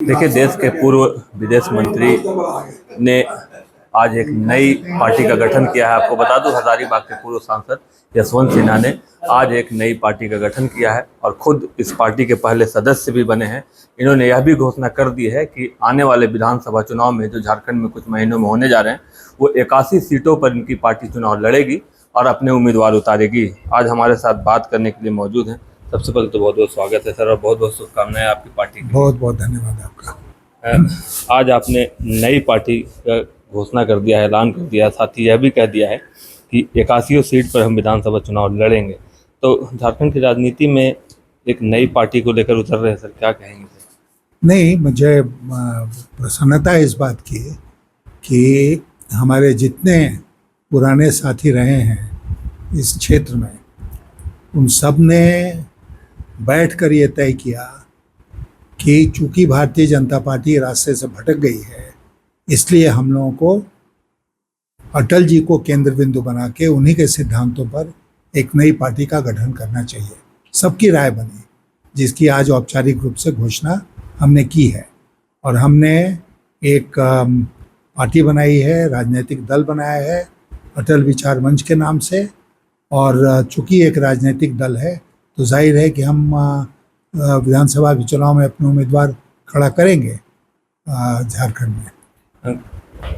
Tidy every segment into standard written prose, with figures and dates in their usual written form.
देखिए, देश के पूर्व विदेश मंत्री ने आज एक नई पार्टी का गठन किया है। आपको बता दूं, हजारीबाग के पूर्व सांसद यशवंत सिन्हा ने आज एक नई पार्टी का गठन किया है और खुद इस पार्टी के पहले सदस्य भी बने हैं। इन्होंने यह भी घोषणा कर दी है कि आने वाले विधानसभा चुनाव में जो झारखंड में कुछ महीनों में होने जा रहे हैं, वो 81 सीटों पर इनकी पार्टी चुनाव लड़ेगी और अपने उम्मीदवार उतारेगी। आज हमारे साथ बात करने के लिए मौजूद हैं। सबसे पहले तो बहुत बहुत स्वागत है सर, और बहुत बहुत शुभकामनाएं आपकी पार्टी की। बहुत बहुत धन्यवाद आपका। आज आपने नई पार्टी का घोषणा कर दिया है, ऐलान कर दिया है, साथ ही यह भी कह दिया है कि 81 सीट पर हम विधानसभा चुनाव लड़ेंगे। तो झारखंड की राजनीति में एक नई पार्टी को लेकर उतर रहे हैं सर, क्या कहेंगे सर? नहीं, मुझे प्रसन्नता है इस बात की कि हमारे जितने पुराने साथी रहे हैं इस क्षेत्र में, उन सब ने बैठकर ये तय किया कि चूंकि भारतीय जनता पार्टी रास्ते से भटक गई है, इसलिए हम लोगों को अटल जी को केंद्र बिंदु बना के उन्हीं के सिद्धांतों पर एक नई पार्टी का गठन करना चाहिए। सबकी राय बनी, जिसकी आज औपचारिक रूप से घोषणा हमने की है। और हमने एक पार्टी बनाई है, राजनीतिक दल बनाया है अटल विचार मंच के नाम से। और चूंकि एक राजनीतिक दल है तो जाहिर है कि हम विधानसभा के चुनाव में अपने उम्मीदवार खड़ा करेंगे झारखंड में।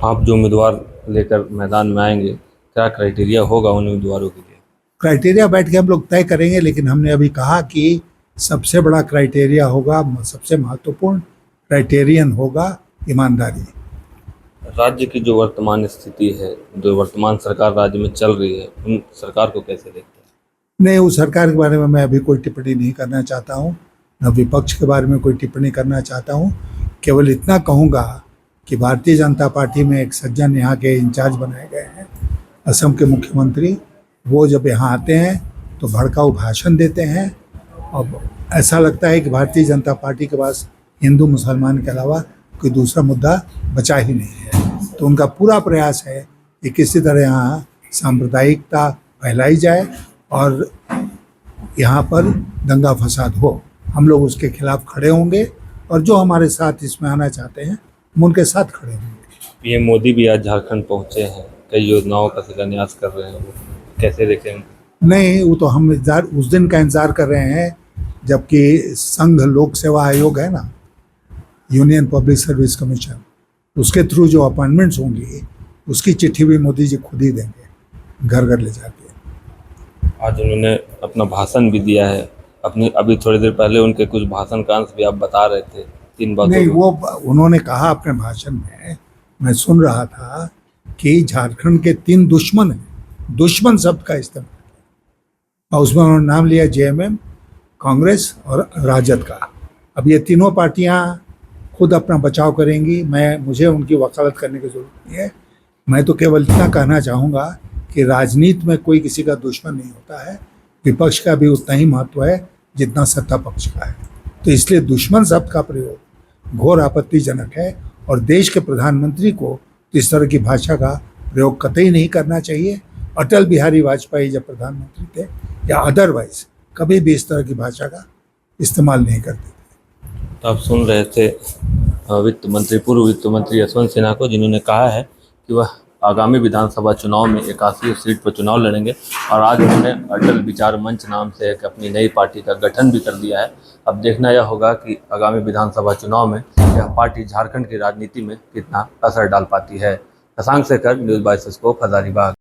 आप जो उम्मीदवार लेकर मैदान में आएंगे, क्या क्राइटेरिया होगा उन उम्मीदवारों के लिए? क्राइटेरिया बैठ के हम लोग तय करेंगे, लेकिन हमने अभी कहा कि सबसे बड़ा क्राइटेरिया होगा, सबसे महत्वपूर्ण क्राइटेरियन होगा ईमानदारी। राज्य की जो वर्तमान स्थिति है, जो वर्तमान सरकार राज्य में चल रही है, उन सरकार को कैसे देखते हैं? नहीं, उस सरकार के बारे में मैं अभी कोई टिप्पणी नहीं करना चाहता हूँ, न विपक्ष के बारे में कोई टिप्पणी करना चाहता हूँ। केवल इतना कहूँगा कि भारतीय जनता पार्टी में एक सज्जन यहाँ के इंचार्ज बनाए गए हैं, असम के मुख्यमंत्री। वो जब यहाँ आते हैं तो भड़काऊ भाषण देते हैं और ऐसा लगता है कि भारतीय जनता पार्टी के पास हिंदू मुसलमान के अलावा कोई दूसरा मुद्दा बचा ही नहीं है। तो उनका पूरा प्रयास है कि किसी तरह यहाँ सांप्रदायिकता फैलाई जाए और यहाँ पर दंगा फसाद हो। हम लोग उसके खिलाफ खड़े होंगे और जो हमारे साथ इसमें आना चाहते हैं हम उनके साथ खड़े होंगे। पीएम मोदी भी आज झारखंड पहुंचे हैं, कई योजनाओं का शिलान्यास कर रहे हैं, वो कैसे देखें? नहीं, वो तो हम उस दिन का इंतजार कर रहे हैं जबकि संघ लोक सेवा आयोग है ना, यूनियन पब्लिक सर्विस कमीशन, उसके थ्रू जो अपॉइंटमेंट्स होंगी उसकी चिट्ठी भी मोदी जी खुद ही देंगे घर घर ले जाके। आज उन्होंने अपना भाषण भी दिया है अपनी, अभी थोड़ी देर पहले उनके कुछ भाषण का अंश भी आप बता रहे थे, 3 बातों। नहीं, वो उन्होंने कहा अपने भाषण में, मैं सुन रहा था कि झारखंड के 3 दुश्मन हैं, दुश्मन शब्द का इस्तेमाल, और उसमें उन्होंने नाम लिया जेएमएम, कांग्रेस और राजद का। अब ये तीनों पार्टियां खुद अपना बचाव करेंगी, मुझे उनकी वकालत करने की जरूरत नहीं है। मैं तो केवल इतना कहना चाहूँगा कि राजनीति में कोई किसी का दुश्मन नहीं होता है, विपक्ष का भी उतना ही महत्व है जितना सत्ता पक्ष का है। तो इसलिए दुश्मन शब्द का प्रयोग घोर आपत्तिजनक है और देश के प्रधानमंत्री को इस तरह की भाषा का प्रयोग कतई नहीं करना चाहिए। अटल बिहारी वाजपेयी जब प्रधानमंत्री थे या अदरवाइज कभी भी इस तरह की भाषा का इस्तेमाल नहीं करते थे। तो आप सुन रहे थे वित्त मंत्री, पूर्व वित्त मंत्री यशवंत सिन्हा को, जिन्होंने कहा है कि वह आगामी विधानसभा चुनाव में 81 सीट पर चुनाव लड़ेंगे। और आज उन्होंने अटल विचार मंच नाम से एक अपनी नई पार्टी का गठन भी कर दिया है। अब देखना यह होगा कि आगामी विधानसभा चुनाव में यह पार्टी झारखंड की राजनीति में कितना असर डाल पाती है। Shashank Shekhar, news bye scope, Hazaribagh.